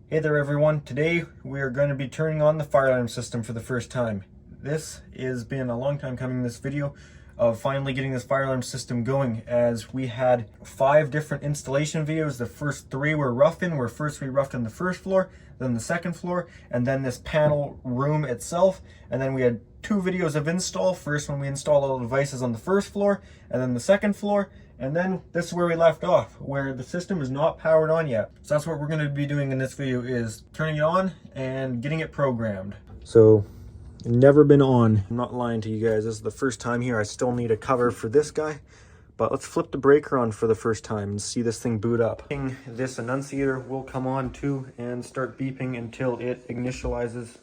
Hey there everyone, today we are going to be turning on the fire alarm system for the first time. This has been a long time coming, this video of finally getting this fire alarm system going, as we had 5 different installation videos. The first 3 were rough-in, where first we roughed in the first floor, then the second floor, and then this panel room itself. And then we had 2 videos of install. First when we installed all the devices on the first floor, and then the second floor. And then this is where we left off, where the system is not powered on yet. So that's what we're going to be doing in this video, is turning it on and getting it programmed. So, never been on. I'm not lying to you guys, this is the first time here. I still need a cover for this guy. But let's flip the breaker on for the first time and see this thing boot up. This annunciator will come on too and start beeping until it initializes.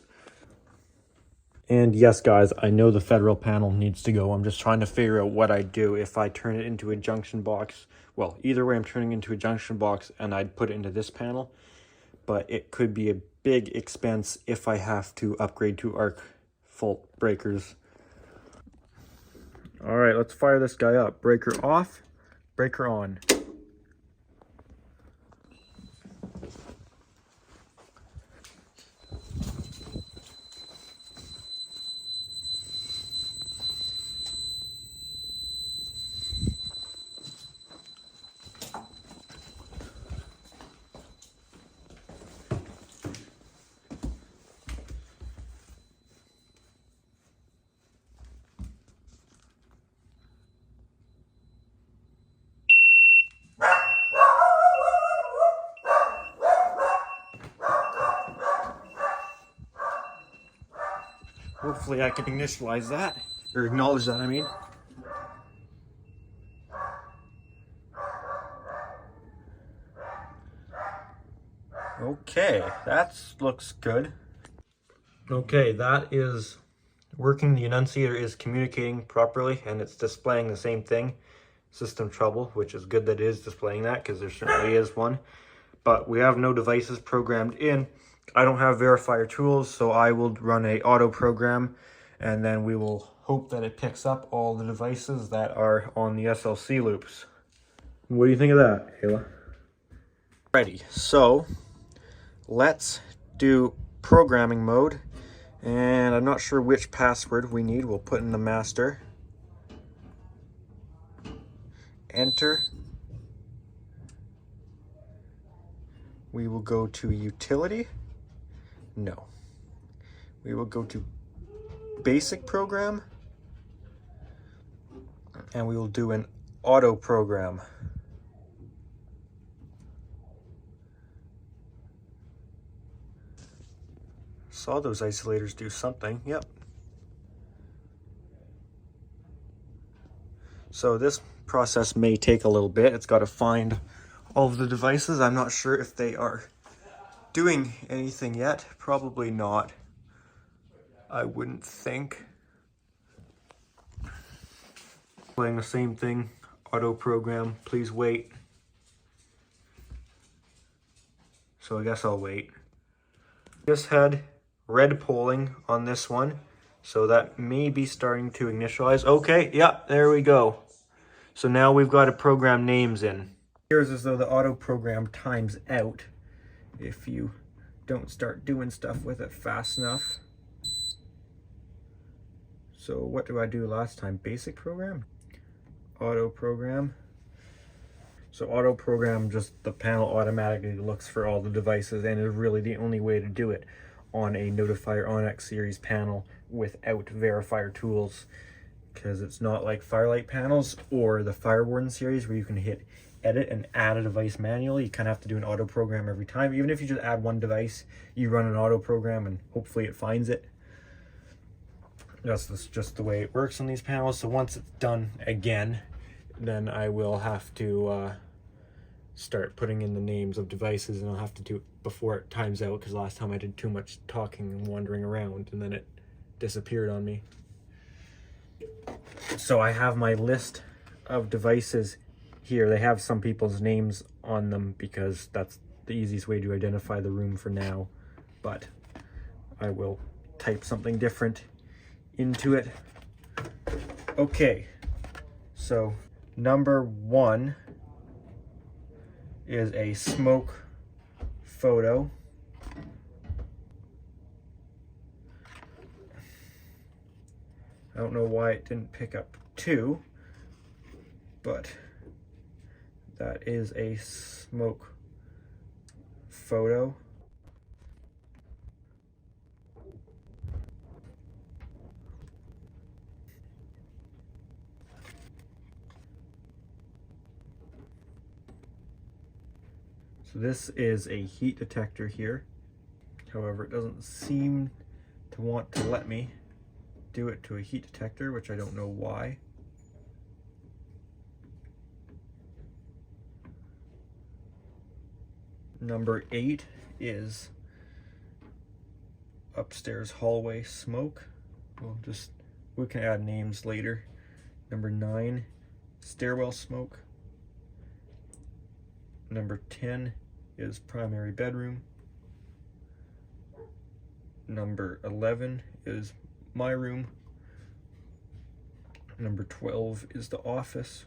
And yes, guys, I know the federal panel needs to go. I'm just trying to figure out what I do if I turn it into a junction box. Well, either way, I'm turning it into a junction box and I'd put it into this panel. But it could be a big expense if I have to upgrade to arc fault breakers. All right, let's fire this guy up. Breaker off, breaker on. Hopefully I can initialize that, or acknowledge that, I mean. Okay, that looks good. Okay, that is working. The annunciator is communicating properly and it's displaying the same thing. System trouble, which is good that it is displaying that, because there certainly is one. But we have no devices programmed in. I don't have verifier tools, so I will run a auto program, and then we will hope that it picks up all the devices that are on the SLC loops. What do you think of that, Ayla? Ready, so let's do programming mode, and I'm not sure which password we need. We'll put in the master. Enter. We will go to utility. No. We will go to basic program, and we will do an auto program. Saw those isolators do something. Yep. So this process may take a little bit. It's got to find all of the devices. I'm not sure if they are doing anything yet. Probably not. I wouldn't think. Playing the same thing. Auto program. Please wait. So I guess I'll wait. Just had red polling on this one, so that may be starting to initialize. Okay, yeah, there we go. So now we've got to program names in. Here's as though the auto program times out if you don't start doing stuff with it fast enough. So what do I do last time? Basic program? Auto program. So auto program, just the panel automatically looks for all the devices, and is really the only way to do it on a Notifier Onyx series panel without verifier tools, because it's not like Firelight panels or the Firewarden series where you can hit edit and add a device manually. You kind of have to do an auto program every time. Even if you just add one device, you run an auto program and hopefully it finds it. That's just the way it works on these panels. So once it's done again, then I will have to start putting in the names of devices, and I'll have to do it before it times out, because last time I did too much talking and wandering around and then it disappeared on me. So I have my list of devices here. They have some people's names on them because that's the easiest way to identify the room for now, but I will type something different into it. Okay, so number 1 is a smoke photo. don't know why it didn't pick up 2, but that is a smoke photo. So this is a heat detector here. However, it doesn't seem to want to let me do it to a heat detector, which I don't know why. Number 8 is upstairs hallway smoke. We can add names later. Number 9, stairwell smoke. Number 10 is primary bedroom. Number 11 is my room. Number 12 is the office.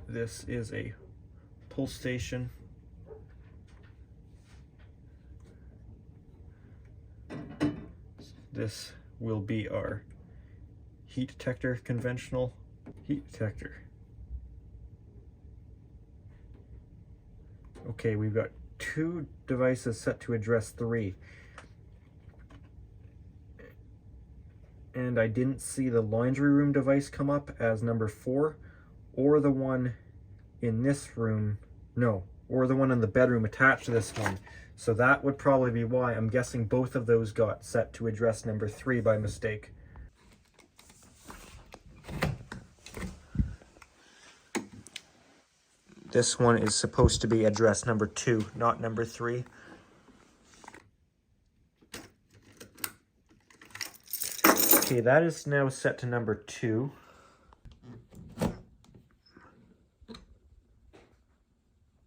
This is a pull station. This will be our heat detector, conventional heat detector. Okay, we've got 2 devices set to address 3. And I didn't see the laundry room device come up as number 4, or the one in this room, no, or the one in the bedroom attached to this one. So that would probably be why. I'm guessing both of those got set to address number 3 by mistake. This one is supposed to be address number 2, not number 3. Okay, that is now set to number 2.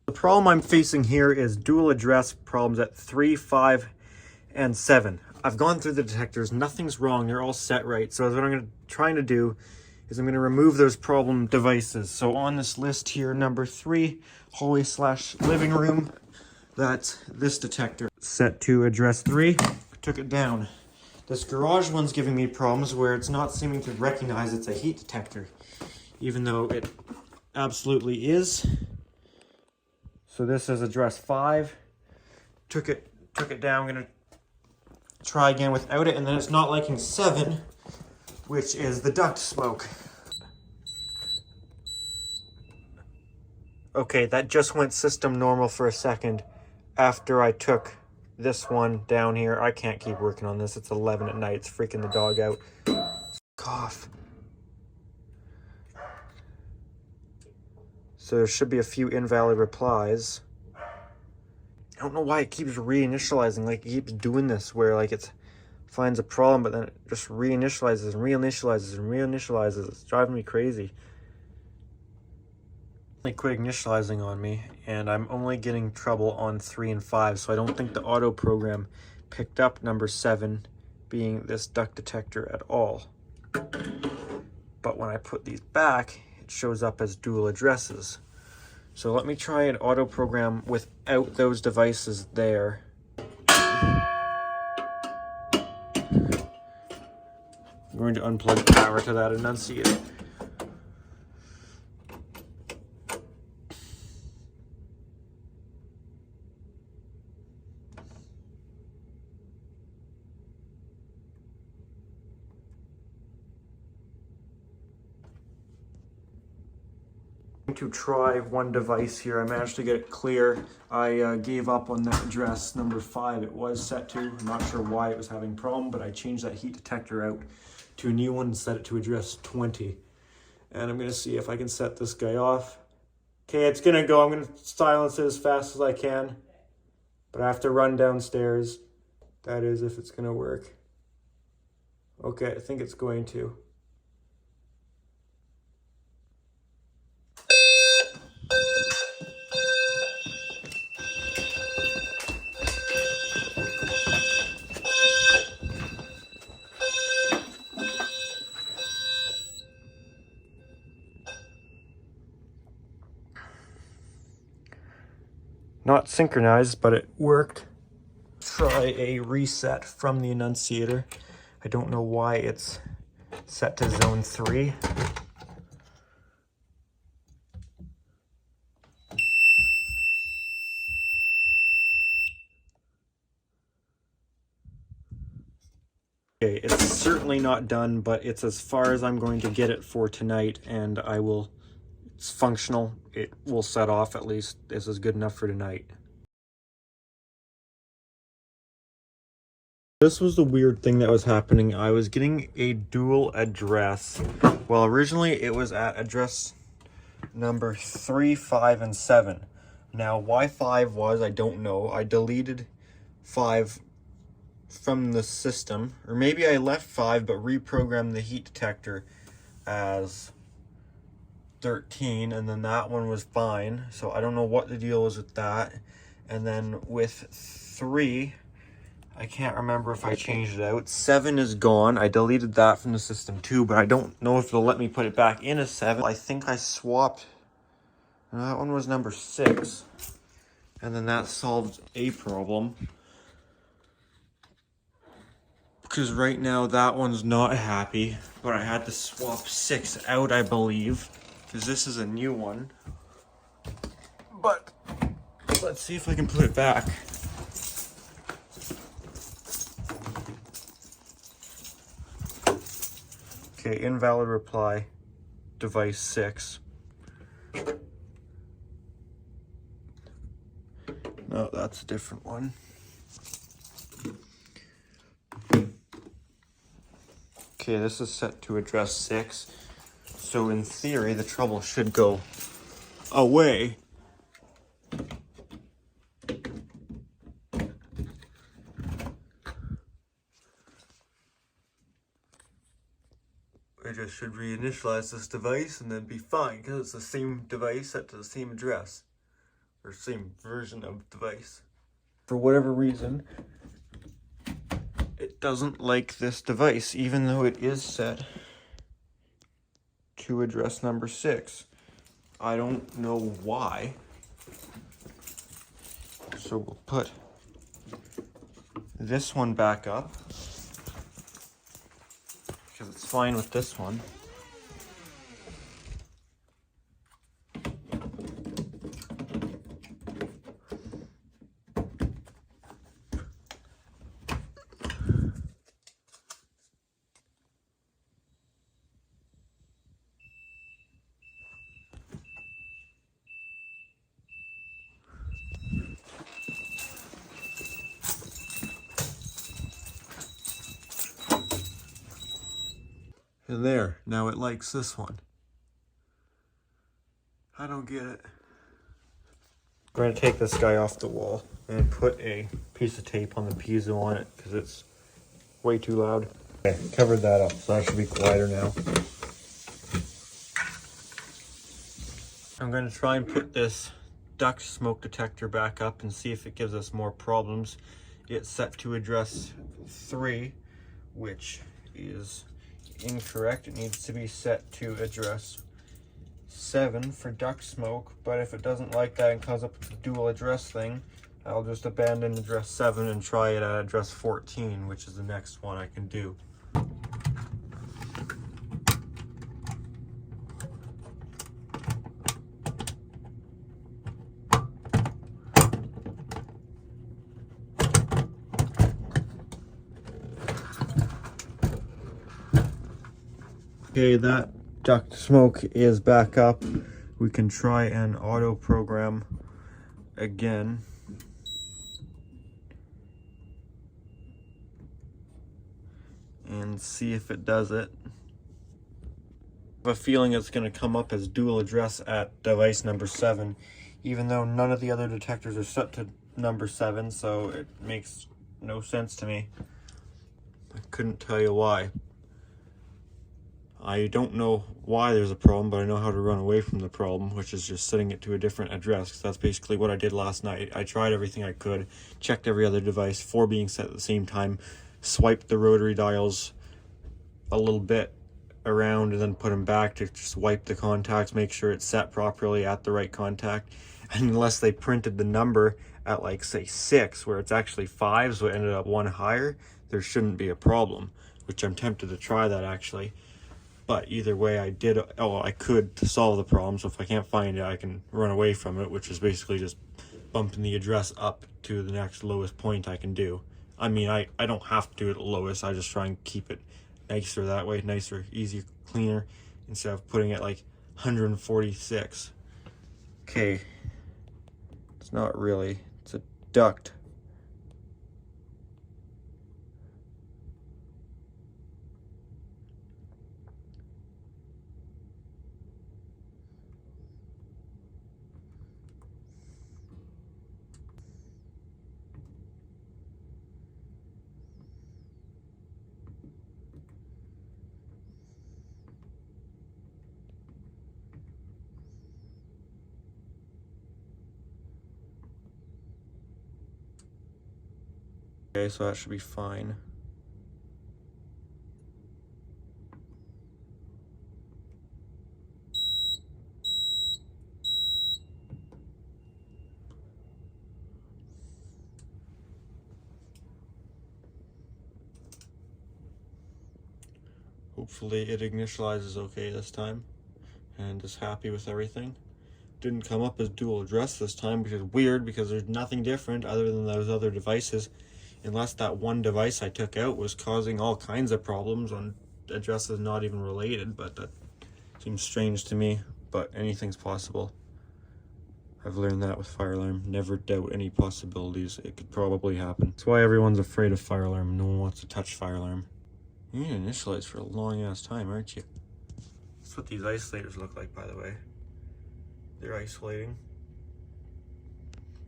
The problem I'm facing here is dual address problems at 3, 5, and 7. I've gone through the detectors, nothing's wrong, they're all set right. So what I'm trying to do is I'm going to remove those problem devices. So on this list here, number 3, hallway/living room, that's this detector. Set to address 3, took it down. This garage one's giving me problems where it's not seeming to recognize it's a heat detector, even though it absolutely is. So this is address 5, took it down. I'm going to try again without it, and then it's not liking 7, which is the duct smoke. Okay, that just went system normal for a second after I took this one down here. I can't keep working on this. It's 11 at night. It's freaking the dog out. Cough. So there should be a few invalid replies. I don't know why it keeps reinitializing. Like, it keeps doing this where like it finds a problem, but then it just reinitializes and reinitializes and reinitializes. It's driving me crazy. It quit initializing on me, and I'm only getting trouble on 3 and 5, so I don't think the auto program picked up number 7 being this duct detector at all. But when I put these back, it shows up as dual addresses. So let me try an auto program without those devices there. I'm going to unplug the power to that enunciator. To try one device here. I managed to get it clear. I gave up on that address number 5. It was set to. I'm not sure why it was having a problem, but I changed that heat detector out to a new one and set it to address 20. And I'm going to see if I can set this guy off. Okay, it's going to go. I'm going to silence it as fast as I can, but I have to run downstairs. That is, if it's going to work. Okay, I think it's going to. Not synchronized, but it worked. Try a reset from the enunciator. I don't know why it's set to zone 3. Okay, it's certainly not done, but it's as far as I'm going to get it for tonight, and it's functional. It will set off at least. This is good enough for tonight. This was the weird thing that was happening. I was getting a dual address. Well, originally it was at address number 3, 5, and 7. Now, why 5 was, I don't know. I deleted 5 from the system, or maybe I left 5 but reprogrammed the heat detector as 13, and then that one was fine. So I don't know what the deal was with that. And then with 3, I can't remember if I changed it out. 7 is gone. I deleted that from the system too, but I don't know if it'll let me put it back in as 7. I think I swapped. That one was number 6. And then that solved a problem. Because right now that one's not happy, but I had to swap 6 out, I believe, because this is a new one. But let's see if I can put it back. Okay, invalid reply, device 6. No, that's a different one. Okay, this is set to address 6. So in theory, the trouble should go away. I just should reinitialize this device and then be fine, because it's the same device set to the same address, or same version of device. For whatever reason, it doesn't like this device, even though it is set to address number 6. I don't know why. So we'll put this one back up, because it's fine with this one. And there, now it likes this one. I don't get it. I'm going to take this guy off the wall and put a piece of tape on the piezo on it, because it's way too loud. Okay, covered that up, so that should be quieter now. I'm going to try and put this duct smoke detector back up and see if it gives us more problems. It's set to address 3, which is incorrect. It needs to be set to address 7 for duct smoke, but if it doesn't like that and comes up with the dual address thing, I'll just abandon address 7 and try it at address 14, which is the next one I can do. Okay, that duct smoke is back up. We can try and auto program again. And see if it does it. I have a feeling it's going to come up as dual address at device number 7, even though none of the other detectors are set to number 7, so it makes no sense to me. I couldn't tell you why. I don't know why there's a problem, but I know how to run away from the problem, which is just setting it to a different address, because that's basically what I did last night. I tried everything I could, checked every other device, 4 being set at the same time, swiped the rotary dials a little bit around and then put them back to just wipe the contacts, make sure it's set properly at the right contact. And unless they printed the number at, like, say 6, where it's actually 5, so it ended up 1 higher, there shouldn't be a problem. which I'm tempted to try that actually. But either way, I could solve the problem. So if I can't find it, I can run away from it, which is basically just bumping the address up to the next lowest point I can do. I mean, I don't have to do it at lowest. I just try and keep it nicer that way, nicer, easier, cleaner, instead of putting it like 146. Okay, it's not really, it's a duct. Okay, so that should be fine. Hopefully it initializes okay this time and is happy with everything. Didn't come up as dual address this time, which is weird because there's nothing different other than those other devices, unless that one device I took out was causing all kinds of problems on addresses not even related, but that seems strange to me, but anything's possible. I've learned that with fire alarm. Never doubt any possibilities. It could probably happen. That's why everyone's afraid of fire alarm. No one wants to touch fire alarm. You need to initialize for a long ass time, aren't you? That's what these isolators look like, by the way. They're isolating.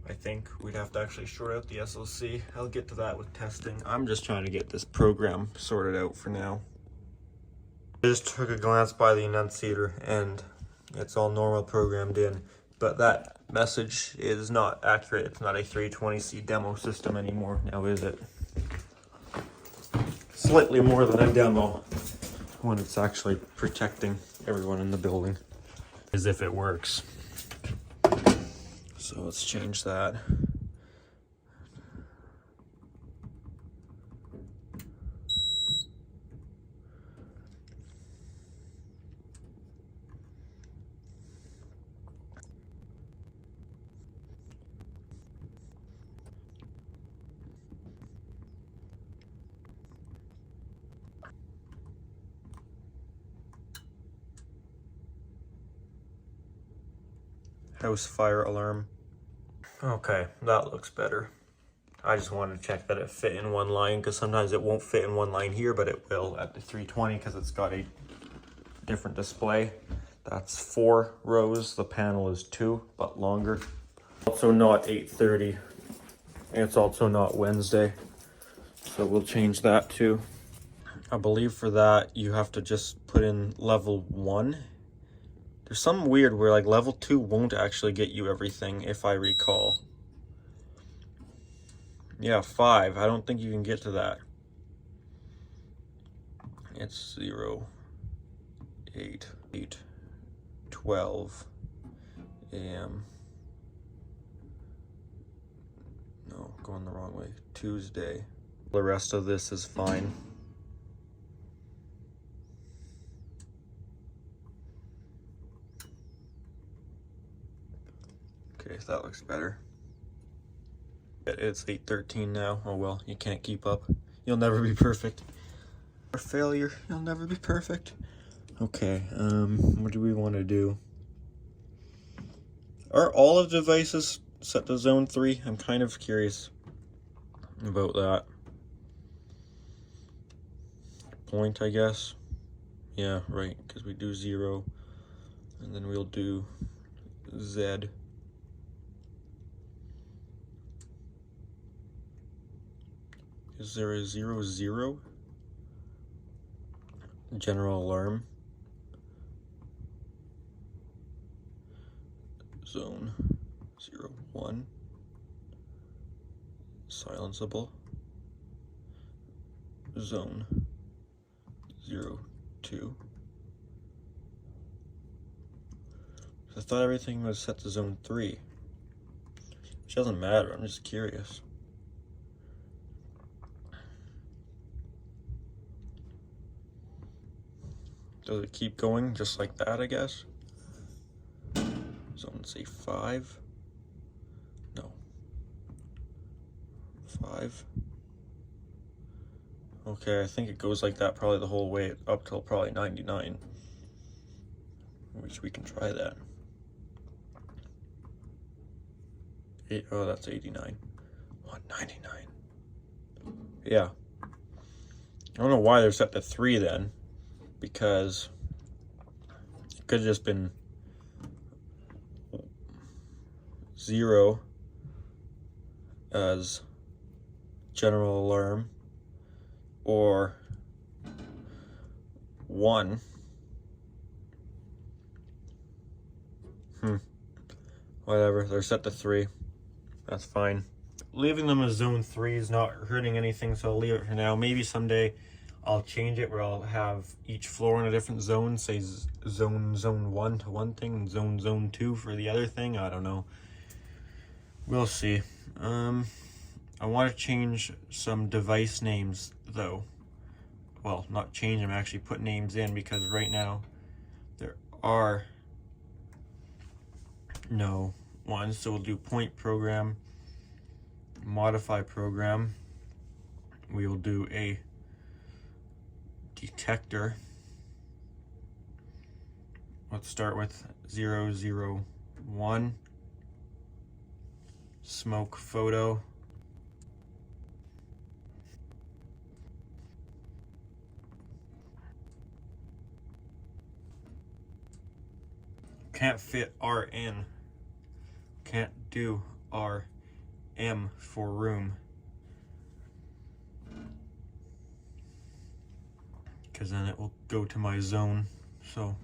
I think we'd have to actually short out the SoC. I'll get to that with testing. I'm just trying to get this program sorted out for now. I just took a glance by the enunciator and it's all normal programmed in, but that message is not accurate. It's not a 320C demo system anymore, now is it? Slightly more than a demo when it's actually protecting everyone in the building, as if it works. So let's change that. House fire alarm. Okay, that looks better. I just wanted to check that it fit in one line, because sometimes it won't fit in one line here, but it will at the 320 because it's got a different display. That's 4 rows. The panel is 2, but longer. Also not 8:30. It's also not Wednesday, so we'll change that too. I believe for that you have to just put in level 1. There's something weird where like level 2 won't actually get you everything, if I recall. Yeah, 5. I don't think you can get to that. It's 0, 8, 12 a.m. No, going the wrong way. Tuesday. The rest of this is fine. Okay, that looks better. It's 8:13 now. Oh well, you can't keep up. You'll never be perfect. Or failure, you'll never be perfect. Okay, what do we want to do? Are all of the devices set to zone 3? I'm kind of curious about that. Point, I guess. Yeah, right, because we do 0, and then we'll do Z. Is there a 0, 0? General alarm. Zone 0, 1. Silenceable. Zone 0, 2. I thought everything was set to zone 3. Which doesn't matter, I'm just curious. Does it keep going just like that, I guess? Zone, say 5. No. 5. Okay, I think it goes like that probably the whole way up till probably 99. Which we can try that. Oh, that's 89. 199. Yeah. I don't know why they're set to 3 then, because it could have just been 0 as general alarm, or 1. Whatever, they're set to 3. That's fine. Leaving them as zone 3 is not hurting anything, so I'll leave it for now. Maybe someday I'll change it where I'll have each floor in a different zone, say zone 1 to one thing and zone 2 for the other thing. I don't know. We'll see. I want to change some device names though. Well, not change them, actually put names in, because right now there are no ones. So we'll do point program, modify program. We will do a detector. Let's start with 001. Smoke photo. Can't fit RN. Can't do RM for room, because then it will go to my zone. So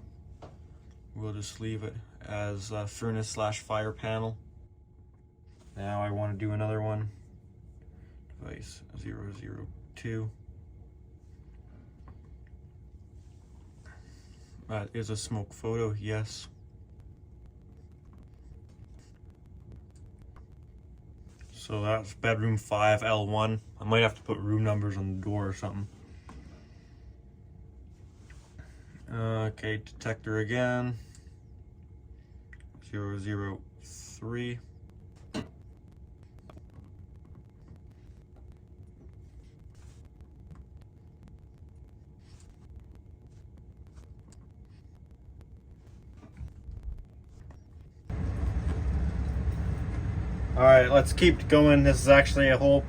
we'll just leave it as furnace / fire panel. Now I want to do another one. Device 002. That is a smoke photo, yes. So that's bedroom 5, L1. I might have to put room numbers on the door or something. Okay, detector again. 003. All right, let's keep going. This is actually a whole,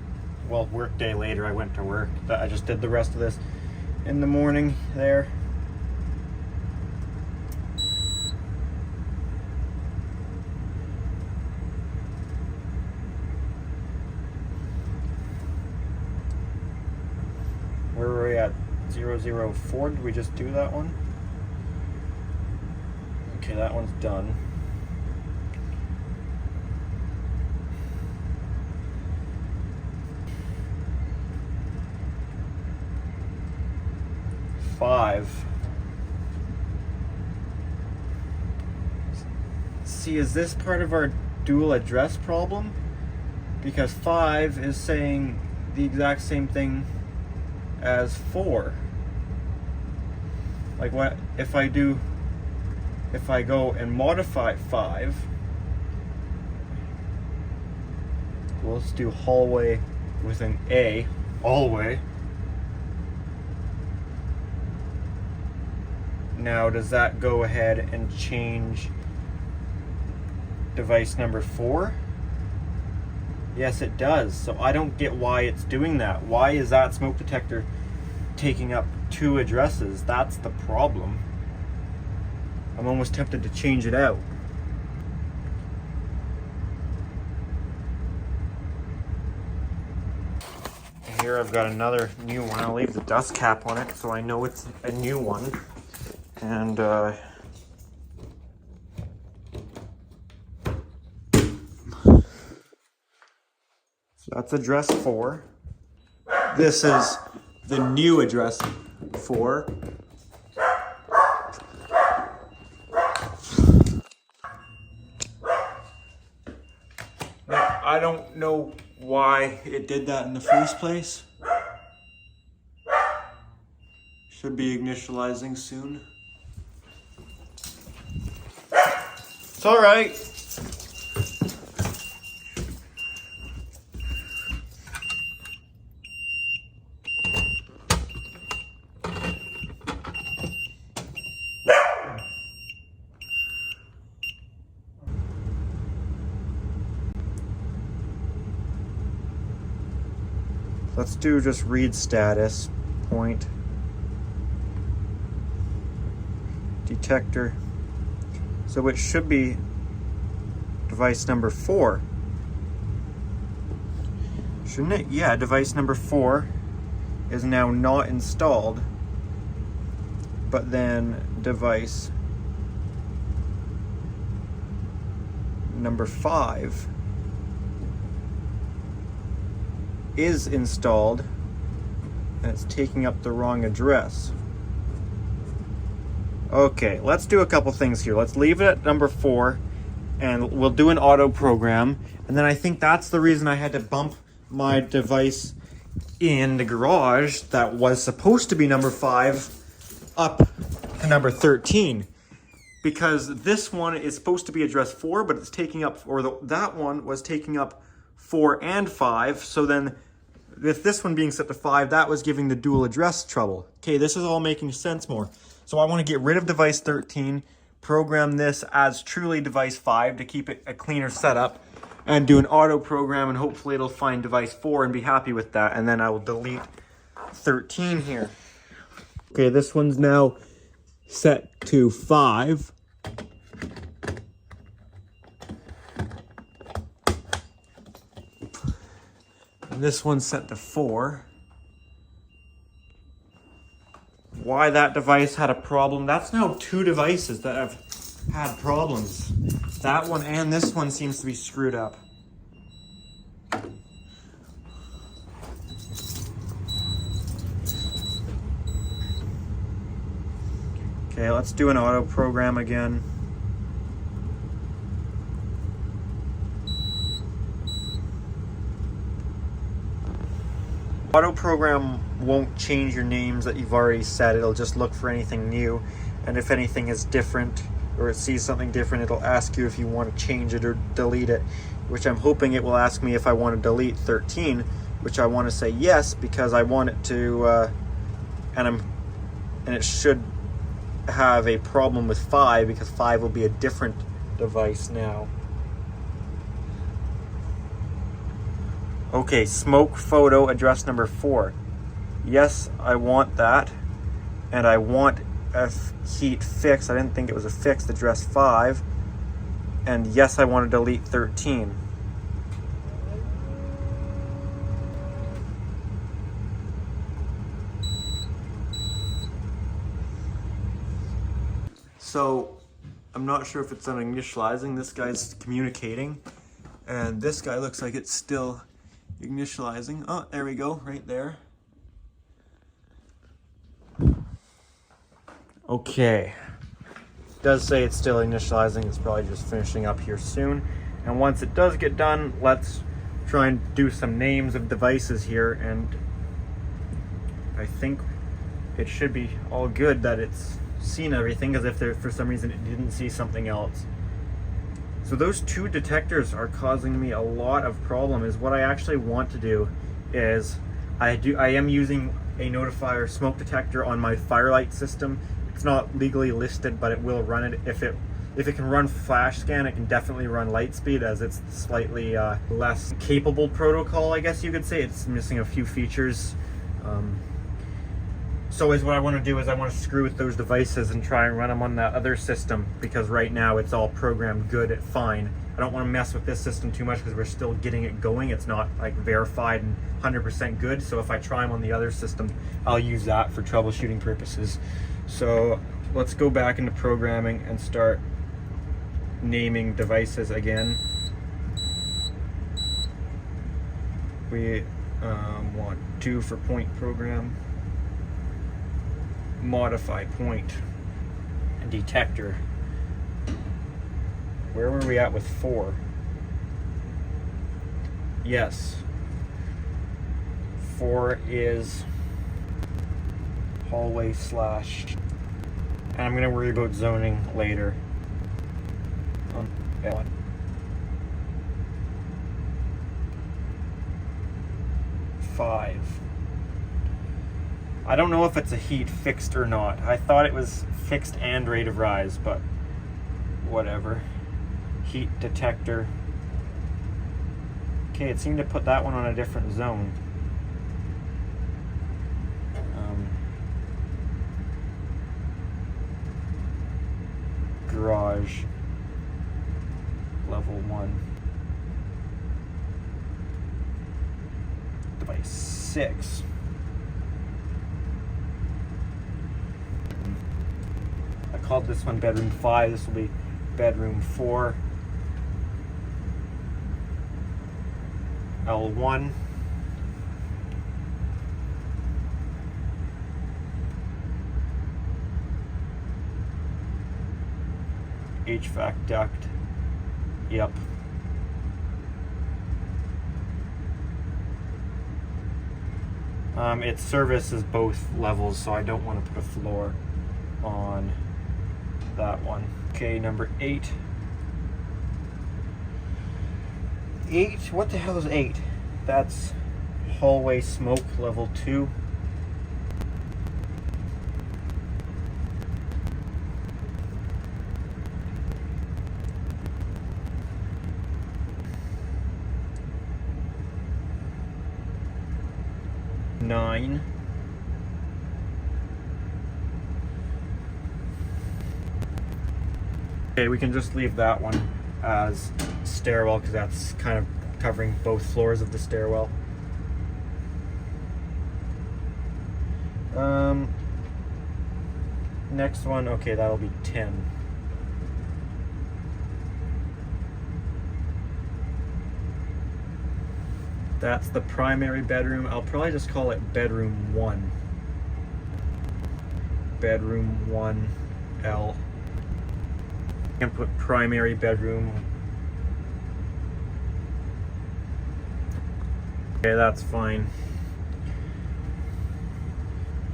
well, work day later. I went to work. I just did the rest of this in the morning there. Where were we at? 004? Did we just do that one? Okay, that one's done. See, is this part of our dual address problem? Because 5 is saying the exact same thing as 4. Like, what if I go and modify 5? Well, let's do hallway with an A, hallway. Now, does that go ahead and change device number 4? Yes, it does. So I don't get why it's doing that. Why is that smoke detector taking up 2 addresses? That's the problem. I'm almost tempted to change it out. Here I've got another new one. I'll leave the dust cap on it so I know it's a new one. And so that's address 4. This is the new address 4. Now, I don't know why it did that in the first place. Should be initializing soon. It's all right. Let's do just read status, point, detector. So it should be device number 4. Shouldn't it? Yeah, device number 4 is now not installed, but then device number 5 is installed, and it's taking up the wrong address. Okay, let's do a couple things here. Let's leave it at number 4, and we'll do an auto program. And then I think that's the reason I had to bump my device in the garage that was supposed to be number 5 up to number 13. Because this one is supposed to be address 4, but it's taking up, that one was taking up 4 and 5. So then with this one being set to 5, that was giving the dual address trouble. Okay, this is all making sense more. So I want to get rid of device 13, program this as truly device 5 to keep it a cleaner setup, and do an auto program, and hopefully it'll find device 4 and be happy with that. And then I will delete 13 here. Okay, this one's now set to 5. And this one's set to 4. Why that device had a problem? That's now 2 devices that have had problems. That one and this one seems to be screwed up. Okay, let's do an auto program again. Auto program won't change your names that you've already set. It'll just look for anything new, and if anything is different or it sees something different, it'll ask you if you want to change it or delete it, which I'm hoping it will ask me if I want to delete 13, which I want to say yes, because I want it to and it should have a problem with 5, because 5 will be a different device now. Okay, smoke photo address number 4. Yes, I want that. And I want a heat fix. I didn't think it was a fixed address 5. And yes, I want to delete 13. So, I'm not sure if it's on initializing. This guy's communicating. And this guy looks like it's still initializing. Oh, there we go, right there. Okay. It does say it's still initializing. It's probably just finishing up here soon. And once it does get done, let's try and do some names of devices here. And I think it should be all good that it's seen everything, as if there, for some reason it didn't see something else. So those 2 detectors are causing me a lot of problems. What I actually want to do is I am using a notifier smoke detector on my firelight system. It's not legally listed, but it will run it. If it can run flash scan, it can definitely run light speed, as it's slightly less capable protocol, I guess you could say. It's missing a few features. So what I want to do is I want to screw with those devices and try and run them on that other system, because right now it's all programmed good at fine. I don't want to mess with this system too much because we're still getting it going. It's not like verified and 100% good. So if I try them on the other system, I'll use that for troubleshooting purposes. So let's go back into programming and start naming devices again. We want 2 for point program. Modify point and detector. Where were we at with 4? Yes, 4 is hallway slash, and I'm gonna worry about zoning later. 5. I don't know if it's a heat fixed or not. I thought it was fixed and rate of rise, but whatever. Heat detector. Okay, it seemed to put that one on a different zone. Garage. Level 1. Device 6. I called this one bedroom 5. This will be bedroom 4. L1. HVAC duct. Yep. It services both levels, so I don't want to put a floor on that one. Okay, number 8. 8? What the hell is 8? That's hallway smoke level 2. Nine. Okay, we can just leave that one as stairwell because that's kind of covering both floors of the stairwell. Next one, okay, that'll be 10. That's the primary bedroom. I'll probably just call it bedroom 1. Bedroom 1 L. And put primary bedroom. Okay, that's fine.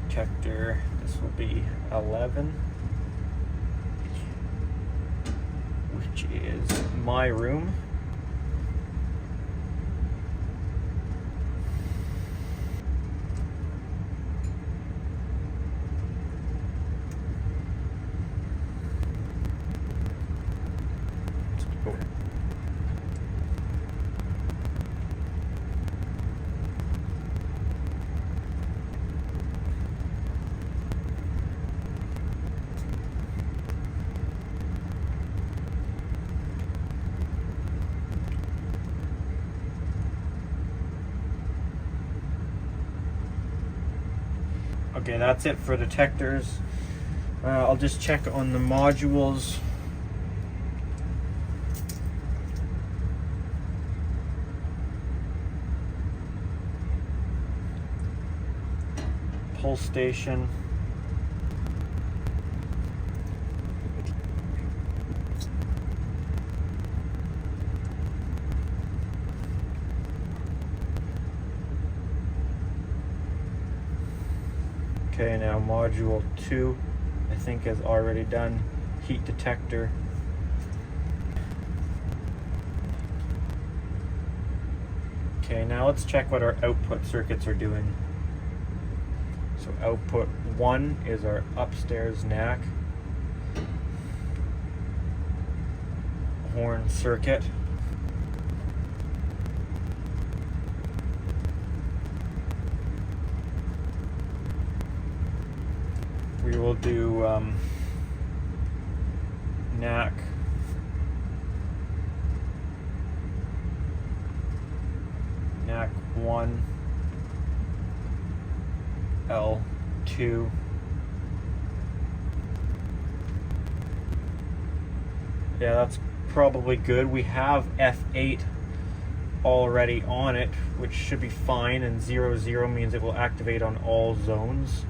Detector, this will be 11. Which is my room. Okay, that's it for detectors. I'll just check on the modules. Pull station. Okay, now module 2 I think is already done. Heat detector. Okay, now let's check what our output circuits are doing. So output 1 is our upstairs NAC. Horn circuit. We will do NAC NAC 1 L2. Yeah, that's probably good. We have F8 already on it, which should be fine, and 00 means it will activate on all zones.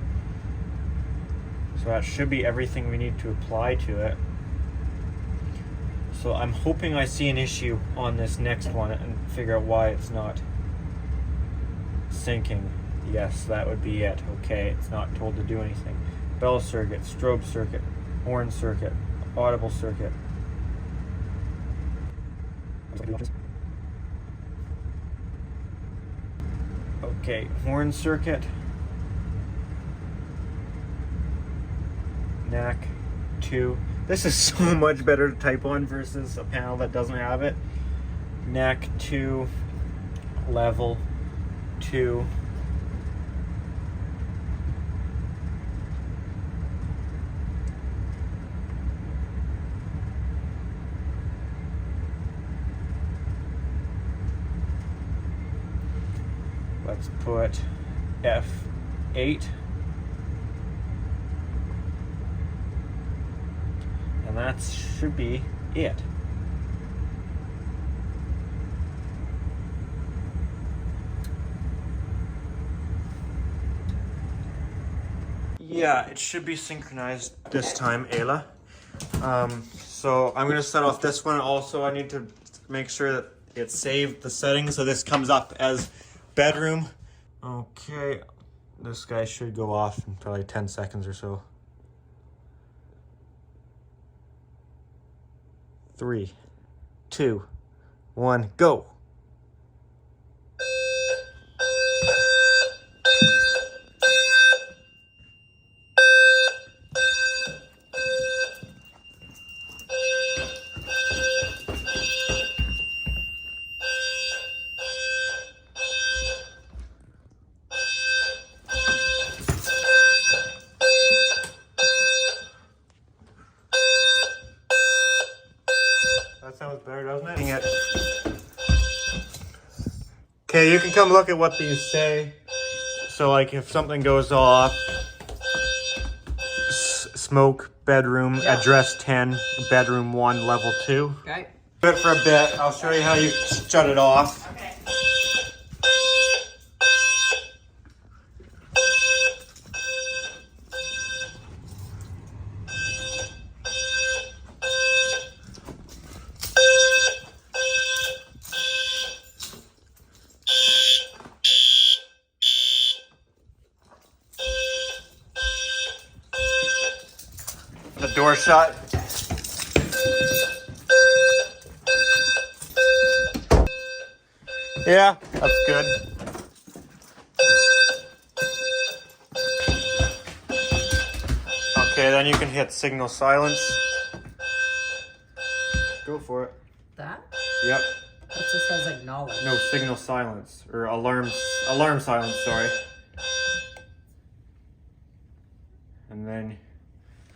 So that should be everything we need to apply to it. So I'm hoping I see an issue on this next one and figure out why it's not syncing. Yes, that would be it. Okay, it's not told to do anything. Bell circuit, strobe circuit, horn circuit, audible circuit. Okay, horn circuit. NAC 2. This is so much better to type on versus a panel that doesn't have it. NAC 2, level 2. Let's put F8. And that should be it. Yeah, it should be synchronized this time, Ayla. So I'm gonna set off this one. Also, I need to make sure that it saved the settings, so this comes up as bedroom. Okay, this guy should go off in probably 10 seconds or so. 3, 2, 1, go. That sounds better, doesn't it? Okay, you can come look at what these say. So like if something goes off, smoke, bedroom, address 10, bedroom 1, level 2. Okay. Do it for a bit. I'll show you how you shut it off. Okay. The door shut. Yeah, that's good. Okay, then you can hit signal silence. Go for it. That? Yep. That just says acknowledge. No, signal silence or alarm silence, sorry. And then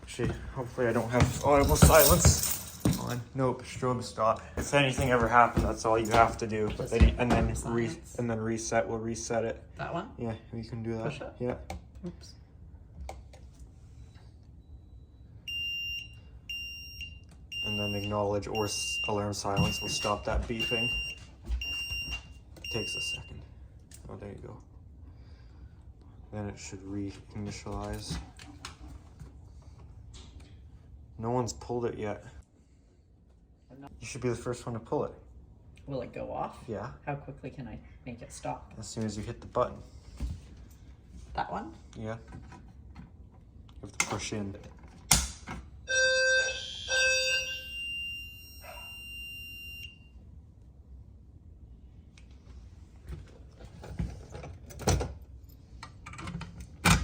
actually, hopefully I don't have audible silence on. Nope, strobe stop. If anything ever happened, that's all you have to do. Just and then silence. reset. We'll reset it. That one? Yeah, we can do that. Push it? Yeah. Oops. And then acknowledge or alarm silence will stop that beeping. Takes a second. Oh, there you go. Then it should re-initialize. No one's pulled it yet. You should be the first one to pull it. Will it go off? Yeah. How quickly can I make it stop? As soon as you hit the button. That one? Yeah. You have to push in.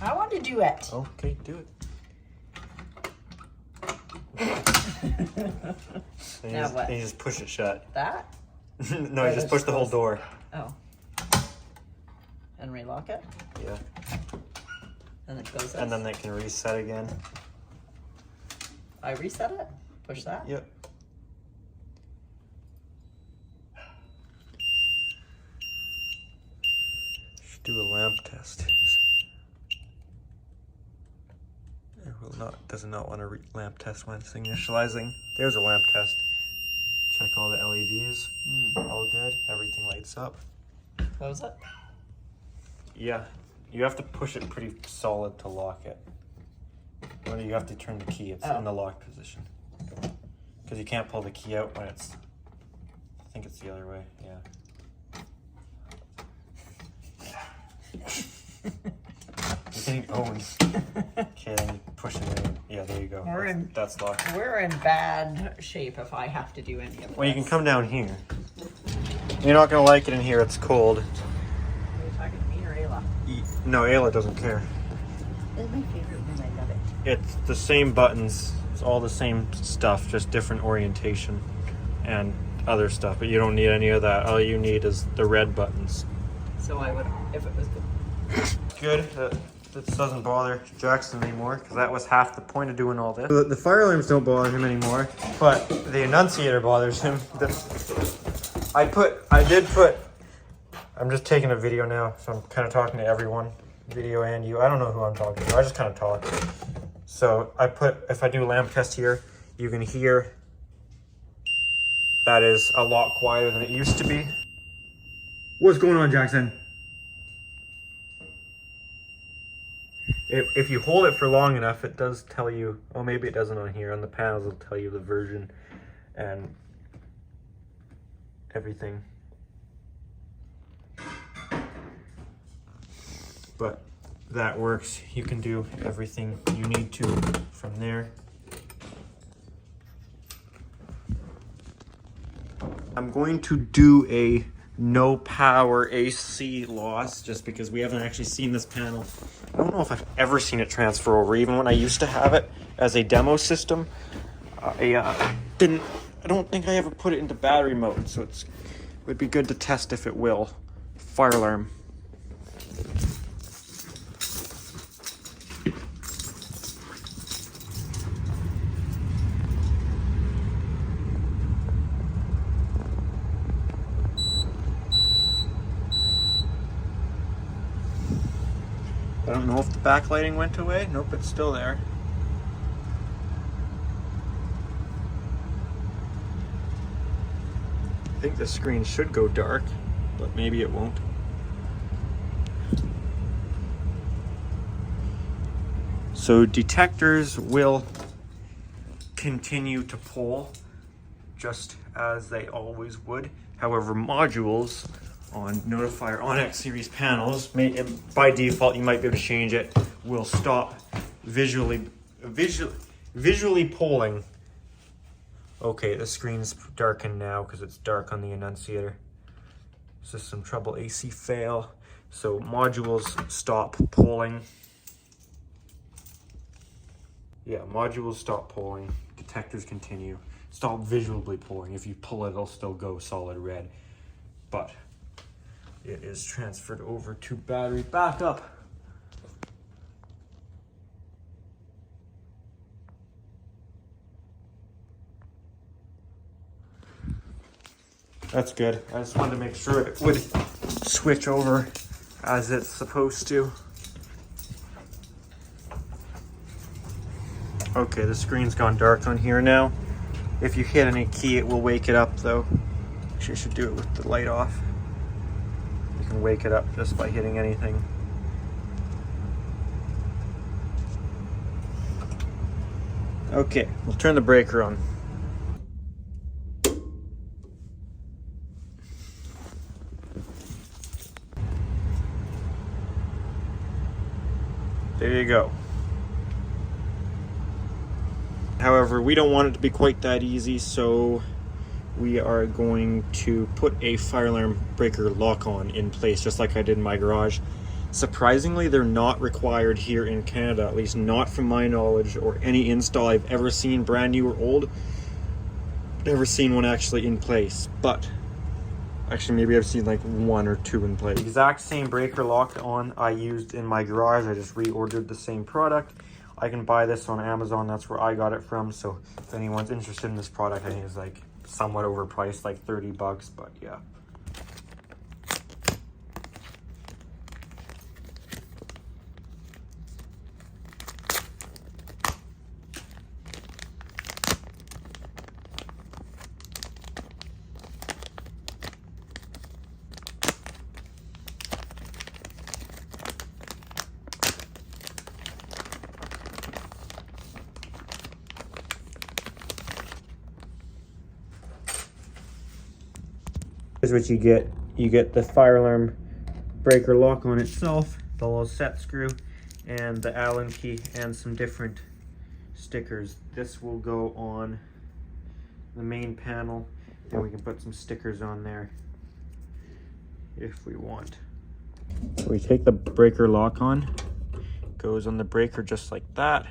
I want to do it. Okay, do it. Now what? You just push it shut. That? No, you just push the whole door. Oh. And relock it? Yeah. And it goes And then they can reset again. I reset it? Push that? Yep. Should do a lamp test. It will not, does not want to lamp test when it's initializing. There's a lamp test. Check all the LEDs. All good. Everything lights up. Close it? Yeah. You have to push it pretty solid to lock it. Or you have to turn the key. It's in the lock position. Because you can't pull the key out when it's... I think it's the other way. Yeah. You're getting owned. Okay, then you push it in. Yeah, there you go. That's locked. We're in bad shape if I have to do any of this. Well, you can come down here. You're not going to like it in here. It's cold. Are you talking to me? No, Ayla doesn't care. It's my favorite one. I love it. It's the same buttons. It's all the same stuff, just different orientation and other stuff. But you don't need any of that. All you need is the red buttons. So I would, if it was good. Good that this doesn't bother Jackson anymore, because that was half the point of doing all this. The fire alarms don't bother him anymore, but the annunciator bothers him. I'm just taking a video now, so I'm kind of talking to everyone, video and you. I don't know who I'm talking to. I just kind of talk. So if I do lamp test here, you can hear that is a lot quieter than it used to be. What's going on, Jackson? If you hold it for long enough, it does tell you, oh, maybe it doesn't on here. On the panels, it'll tell you the version and everything. But that works. You can do everything you need to from there. I'm going to do a no power AC loss just because we haven't actually seen this panel. I don't know if I've ever seen it transfer over. Even when I used to have it as a demo system, I don't think I ever put it into battery mode, so it would be good to test if it will. Fire alarm. I don't know if the backlighting went away. Nope, it's still there. I think the screen should go dark, but maybe it won't. So detectors will continue to pull just as they always would. However, modules on Notifier Onyx series panels, by default, you might be able to change it, will stop visually polling. Okay, the screen's darkened now because it's dark on the annunciator. System trouble, AC fail. So modules stop polling. Yeah, modules stop polling. Detectors continue. Stop visually polling. If you pull it, it'll still go solid red. But it is transferred over to battery backup. That's good. I just wanted to make sure it would switch over as it's supposed to. Okay, the screen's gone dark on here now. If you hit any key, it will wake it up though. Actually, I should do it with the light off. You can wake it up just by hitting anything. Okay, we'll turn the breaker on. There you go. However, we don't want it to be quite that easy, so we are going to put a fire alarm breaker lock-on in place, just like I did in my garage. Surprisingly, they're not required here in Canada, at least not from my knowledge, or any install I've ever seen, brand new or old. Never seen one actually in place, but actually maybe I've seen like one or two in place. The exact same breaker lock-on I used in my garage. I just reordered the same product. I can buy this on Amazon, that's where I got it from, so if anyone's interested in this product, I think it's like somewhat overpriced, like 30 bucks, but yeah. Here's what you get. You get the fire alarm breaker lock on itself, the little set screw, and the Allen key, and some different stickers. This will go on the main panel, and we can put some stickers on there if we want. So we take the breaker lock on, goes on the breaker just like that.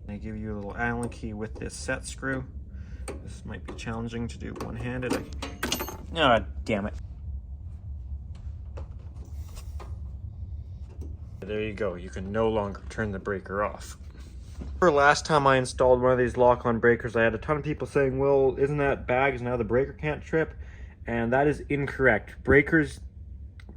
They give you a little Allen key with this set screw. This might be challenging to do one-handed. Oh, damn it. There you go. You can no longer turn the breaker off. Last time I installed one of these lock-on breakers, I had a ton of people saying, well, isn't that bad because now the breaker can't trip? And that is incorrect. Breakers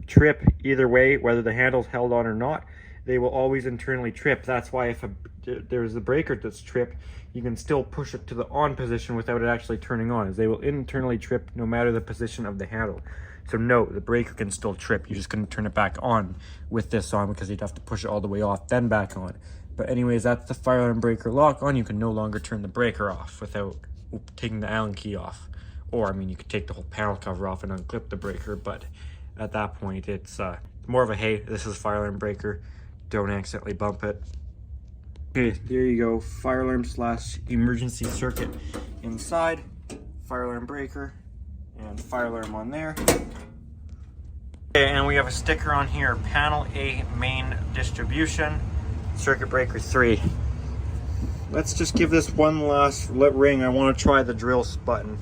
trip either way, whether the handle's held on or not. They will always internally trip. That's why if there's a breaker that's tripped, you can still push it to the on position without it actually turning on, as they will internally trip no matter the position of the handle. So no, the breaker can still trip. You just couldn't turn it back on with this on because you'd have to push it all the way off, then back on. But anyways, that's the fire alarm breaker lock on. You can no longer turn the breaker off without taking the Allen key off. Or, I mean, you could take the whole panel cover off and unclip the breaker, but at that point, it's more of a, hey, this is a fire alarm breaker. Don't accidentally bump it. Okay, there you go. Fire alarm / emergency circuit inside. Fire alarm breaker and fire alarm on there. Okay, and we have a sticker on here, panel A main distribution, circuit breaker 3. Let's just give this one last ring. I want to try the drill button.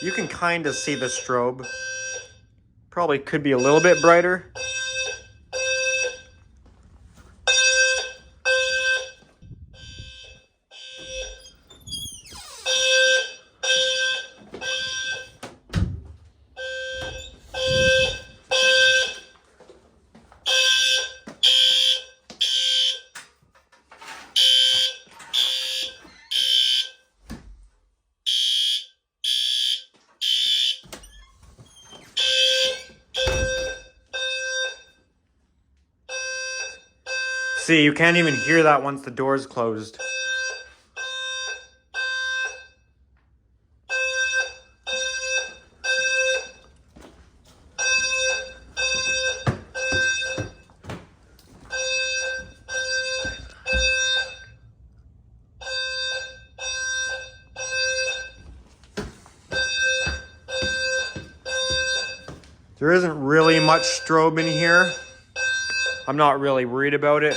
You can kind of see the strobe. Probably could be a little bit brighter. See, you can't even hear that once the door's closed. There isn't really much strobe in here. I'm not really worried about it.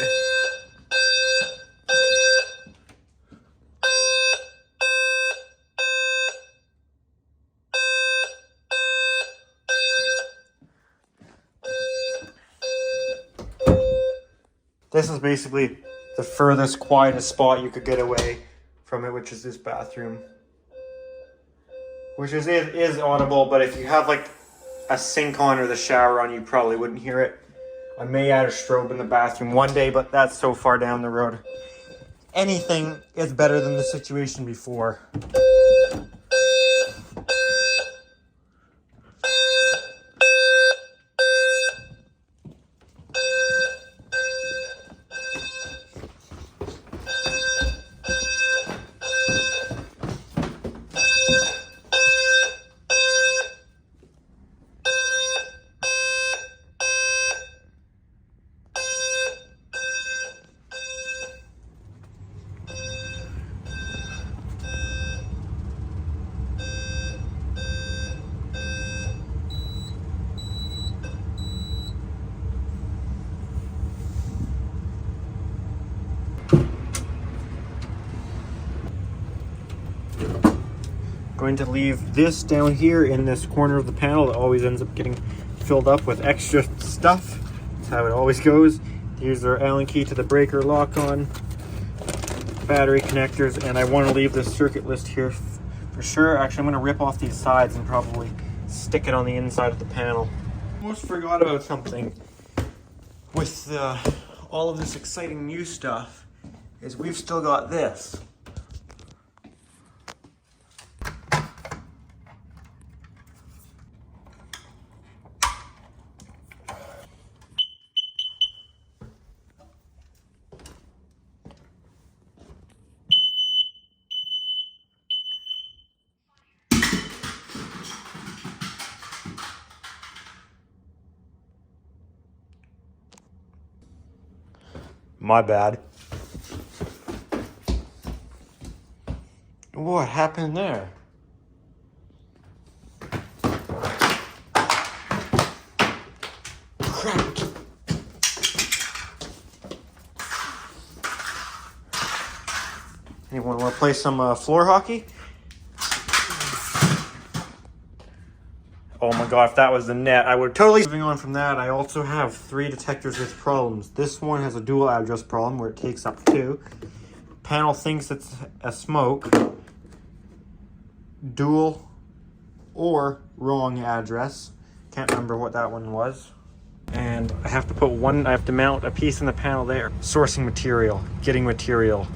This is basically the furthest, quietest spot you could get away from it, which is this bathroom. Which is audible, but if you have like a sink on or the shower on, you probably wouldn't hear it. I may add a strobe in the bathroom one day, but that's so far down the road. Anything is better than the situation before. Going to leave this down here in this corner of the panel. It always ends up getting filled up with extra stuff. That's how it always goes. Here's our Allen key to the breaker lock on, battery connectors, and I want to leave this circuit list here for sure. Actually, I'm going to rip off these sides and probably stick it on the inside of the panel. Almost forgot about something. With all of this exciting new stuff, is we've still got this. My bad. What happened there? Crap. Anyone want to play some floor hockey? Oh my god, if that was the net, I would totally... Moving on from that, I also have 3 detectors with problems. This one has a dual address problem where it takes up 2. Panel thinks it's a smoke. Dual or wrong address. Can't remember what that one was. And I have to mount a piece in the panel there. Sourcing material, getting material,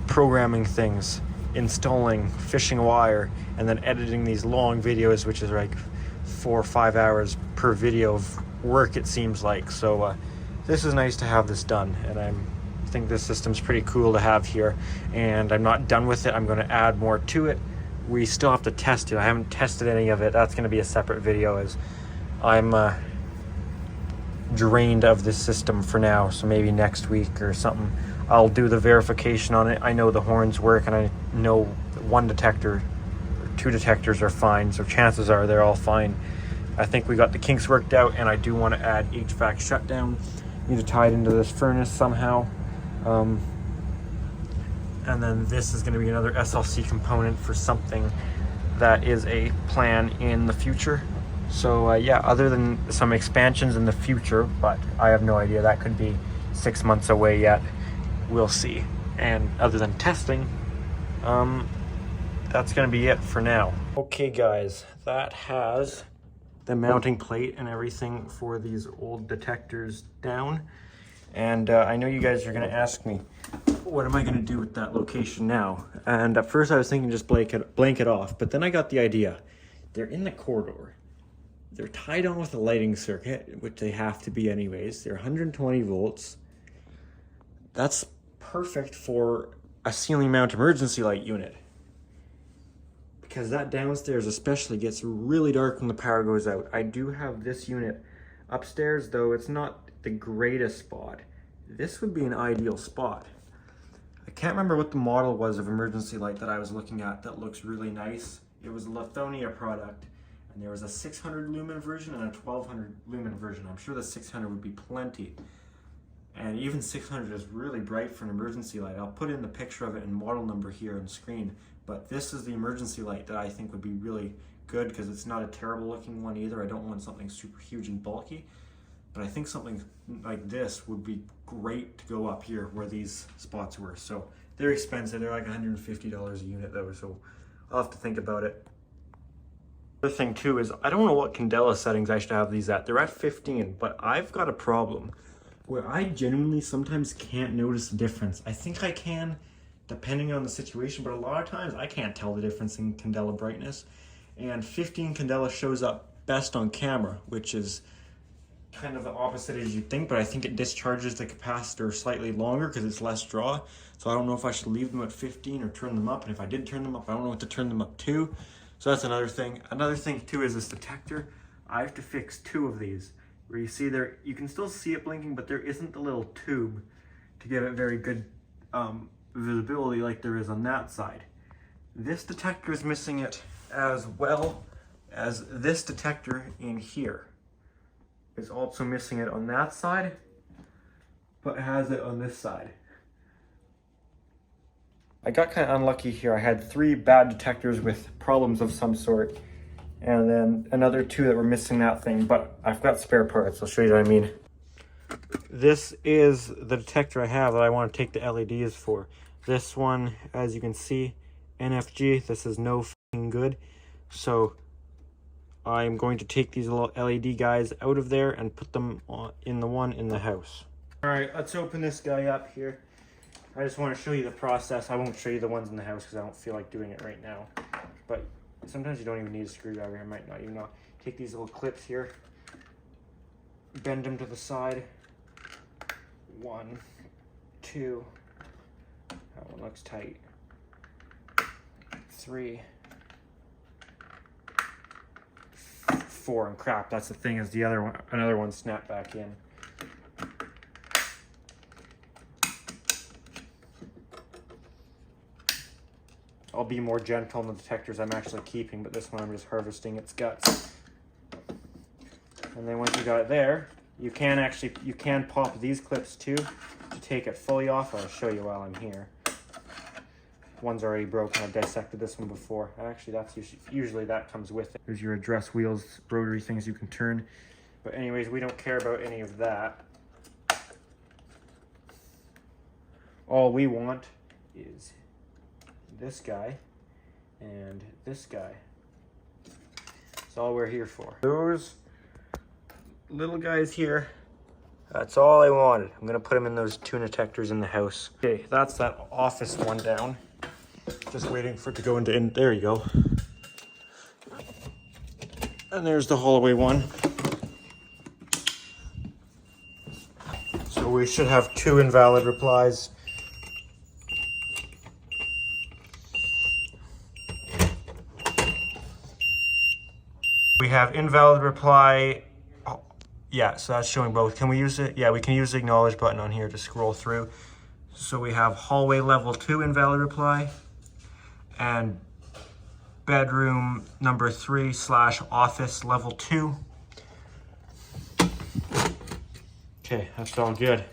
programming things, installing, fishing wire, and then editing these long videos, which is like 4 or 5 hours per video of work, it seems like. So this is nice to have this done, and I think this system's pretty cool to have here. And I'm not done with it. I'm going to add more to it. We still have to test it. I haven't tested any of it. That's going to be a separate video, as I'm drained of this system for now. So maybe next week or something I'll do the verification on it. I know the horns work, and I know 1 detector or 2 detectors are fine, so chances are they're all fine. I think we got the kinks worked out, and I do want to add HVAC shutdown. Need to tie it into this furnace somehow. And then this is going to be another SLC component for something that is a plan in the future. So yeah, other than some expansions in the future, but I have no idea. That could be 6 months away yet. We'll see. And other than testing, that's going to be it for now. Okay guys, that has the mounting plate and everything for these old detectors down. And I know you guys are going to ask me, what am I going to do with that location now? And at first I was thinking just blank it off, but then I got the idea. They're in the corridor. They're tied on with a lighting circuit, which they have to be anyways. They're 120 volts. That's perfect for a ceiling mount emergency light unit, because that downstairs especially gets really dark when the power goes out. I do have this unit upstairs, though it's not the greatest spot. This would be an ideal spot. I can't remember what the model was of emergency light that I was looking at that looks really nice. It was a Lithonia product, and there was a 600 lumen version and a 1200 lumen version. I'm sure the 600 would be plenty. And even 600 is really bright for an emergency light. I'll put in the picture of it and model number here on screen. But this is the emergency light that I think would be really good, because it's not a terrible looking one either. I don't want something super huge and bulky. But I think something like this would be great to go up here where these spots were. So they're expensive. They're like $150 a unit though. So I'll have to think about it. The other thing too is I don't know what candela settings I should have these at. They're at 15, but I've got a problem where I genuinely sometimes can't notice the difference. I think I can, depending on the situation, but a lot of times I can't tell the difference in candela brightness. And 15 candela shows up best on camera, which is kind of the opposite as you'd think, but I think it discharges the capacitor slightly longer because it's less draw. So I don't know if I should leave them at 15 or turn them up. And if I did turn them up, I don't know what to turn them up to. So that's another thing. Another thing too is this detector. I have to fix 2 of these. Where you see there, you can still see it blinking, but there isn't the little tube to give it very good visibility like there is on that side. This detector is missing it, as well as this detector in here is also missing it on that side, but has it on this side. I got kind of unlucky here. I had 3 bad detectors with problems of some sort, and then another 2 that were missing that thing, but I've got spare parts. I'll show you what I mean. This is the detector I have that I want to take the LEDs for. This one, as you can see, NFG, this is no f***ing good. So I'm going to take these little LED guys out of there and put them in the one in the house. All right, let's open this guy up here. I just want to show you the process. I won't show you the ones in the house because I don't feel like doing it right now. But sometimes you don't even need a screwdriver. I might not even know. Take these little clips here, bend them to the side. 1, 2, that one looks tight. 3, 4, and crap, that's the thing, is the other one, another one snapped back in. I'll be more gentle on the detectors I'm actually keeping, but this one I'm just harvesting its guts. And then once you got it there, you can pop these clips too to take it fully off. I'll show you while I'm here. One's already broken. I've dissected this one before. Actually, that's usually that comes with it. There's your address wheels, rotary things you can turn. But anyways, we don't care about any of that. All we want is this guy and this guy. That's all we're here for. Those little guys here, that's all I wanted. I'm gonna put them in those two detectors in the house. Okay, that's that office one down. Just waiting for it to go into, there you go. And there's the hallway one. So we should have 2 invalid replies. We have invalid reply. Oh, yeah, so that's showing both. Can we use it? Yeah, we can use the acknowledge button on here to scroll through. So we have hallway level 2 invalid reply and bedroom number 3 / office level 2. Okay, that's all good.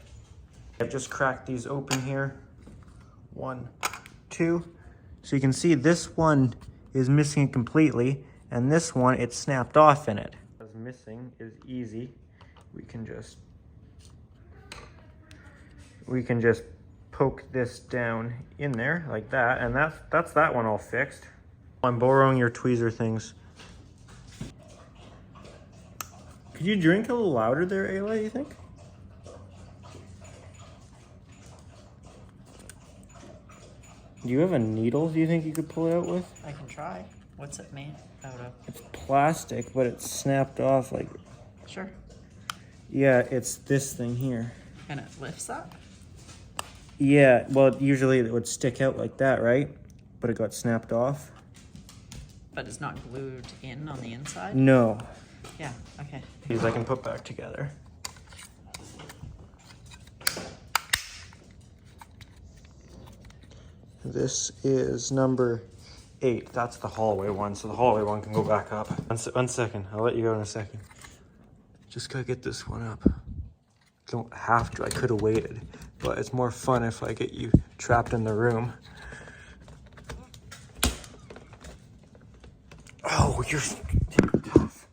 I've just cracked these open here. 1, 2. So you can see this one is missing completely, and this one, it's snapped off in it. What's missing is easy. We can just poke this down in there like that, and that's that one all fixed. I'm borrowing your tweezer things. Could you drink a little louder there, Ayla, you think? Do you have a needle do you think you could pull it out with? I can try. What's it made out of? It's plastic, but it's snapped off like... Sure. Yeah, it's this thing here. And it lifts up? Yeah, well, usually it would stick out like that, right? But it got snapped off. But it's not glued in on the inside? No. Yeah, okay. These I can put back together. This is number 8. That's the hallway one, so the hallway one can go back up. One second, I'll let you go in a second. Just gotta get this one up. Don't have to, I could have waited, but it's more fun if I get you trapped in the room. Oh, you're tough.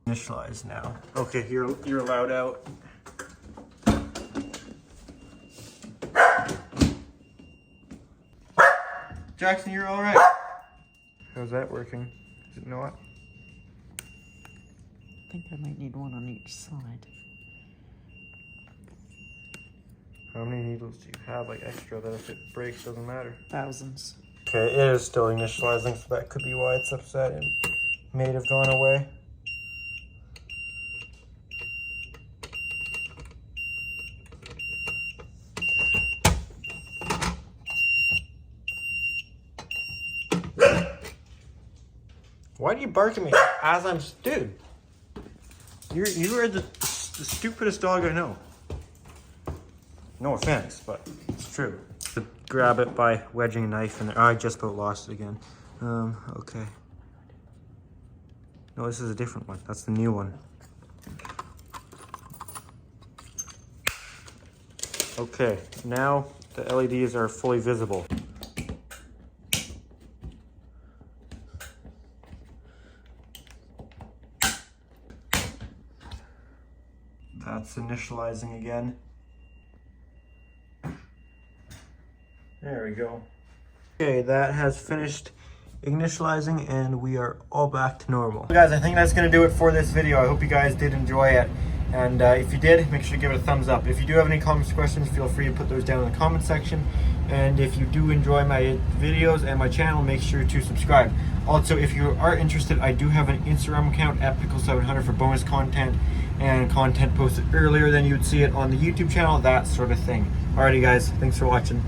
Initialize now. Okay, you're allowed out. Jackson, you're all right. How's that working? Is it not? I think I might need one on each side. How many needles do you have, like extra, that if it breaks, doesn't matter? Thousands. Okay, it is still initializing, so that could be why it's upset. It may have gone away. Why do you bark at me as I'm... Dude, you are the stupidest dog I know. No offense, but it's true. Grab it by wedging a knife in there. Oh, I just about lost it again. Okay. No, this is a different one. That's the new one. Okay, now the LEDs are fully visible. That's initializing again. There we go. Okay, that has finished initializing and we are all back to normal. Guys, I think that's going to do it for this video. I hope you guys did enjoy it. And if you did, make sure to give it a thumbs up. If you do have any comments or questions, feel free to put those down in the comment section. And if you do enjoy my videos and my channel, make sure to subscribe. Also, if you are interested, I do have an Instagram account at Pickle700 for bonus content and content posted earlier than you would see it on the YouTube channel, that sort of thing. Alrighty guys, thanks for watching.